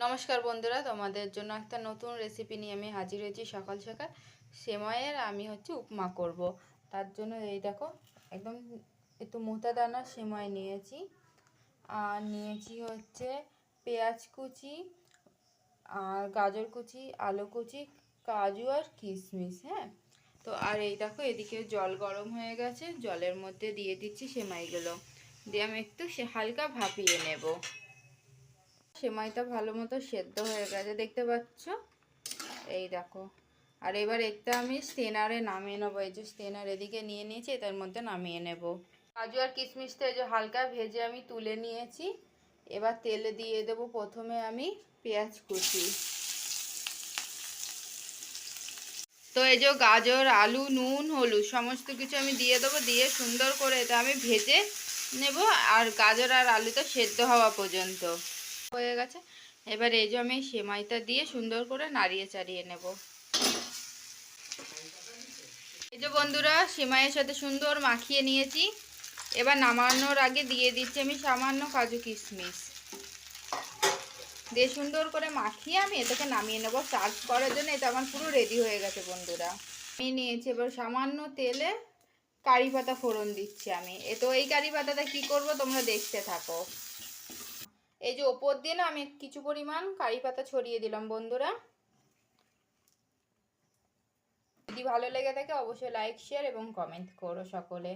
নমস্কার বন্ধুরা, তোমাদের জন্য একটা নতুন রেসিপি নিয়ে আমি হাজির হয়েছি। সকাল সকাল সেমাইয়ের আমি উপমা করব। তার জন্য এই দেখো, একদম একটু মোটা দানার সেমাই নিয়েছি। আর নিয়েছি পেঁয়াজ কুচি, আর গাজর কুচি, আলু কুচি, কাজু আর কিশমিশ। হ্যাঁ, তো আর এই দেখো, এদিকে জল গরম হয়ে গেছে, জলের মধ্যে দিয়ে দিচ্ছি সেমাইগুলো। দিয়ে আমি একটু হালকা ভাপিয়ে নেব। সেমাইটা ভালো মতো সেদ্ধ হয়ে গেছে, দেখতে পাচ্ছ। এই দেখো, আর এবার একটা আমি স্টেনারে নামিয়ে নেবো। এই যে স্টেনার এদিকে নিয়ে নিয়েছি, এটার মধ্যে নামিয়ে নেব। কাজু আর কিশমিশটা এই যে হালকা ভেজে আমি তুলে নিয়েছি। এবার তেলে দিয়ে দেব প্রথমে আমি পেঁয়াজ কুচি। তো এই যে গাজর, আলু, নুন, হলুদ সমস্ত কিছু আমি দিয়ে দেবো। দিয়ে সুন্দর করে এটা আমি ভেজে নেব, আর গাজর আর আলুটা সেদ্ধ হওয়া পর্যন্ত হয়ে গেছে। এবার এই যে আমি সেমাইটা দিয়ে সুন্দর করে নাড়িয়ে চাড়িয়ে নেব। এই যে বন্ধুরা, সেমাইয়ের সাথে সুন্দর মাখিয়ে নিয়েছি। এবার নামানোর আগে দিয়ে দিচ্ছি আমি সামান্য কাজু কিশমিশ। দিয়ে সুন্দর করে মাখিয়ে আমি এটাকে নামিয়ে নেব সার্ভ করার জন্য। এটা আমার পুরো রেডি হয়ে গেছে বন্ধুরা। আমি নিয়েছি এবার সামান্য তেলে কারি পাতা ফোড়ন দিচ্ছি আমি। তো এই কারি পাতাটা কী করব তোমরা দেখতে থাকো। এই যে ওপর দিয়ে না আমি কিছু পরিমাণ কারি পাতা ছড়িয়ে দিলাম বন্ধুরা। যদি ভালো লেগে থাকে অবশ্যই লাইক, শেয়ার এবং কমেন্ট করো সকলে।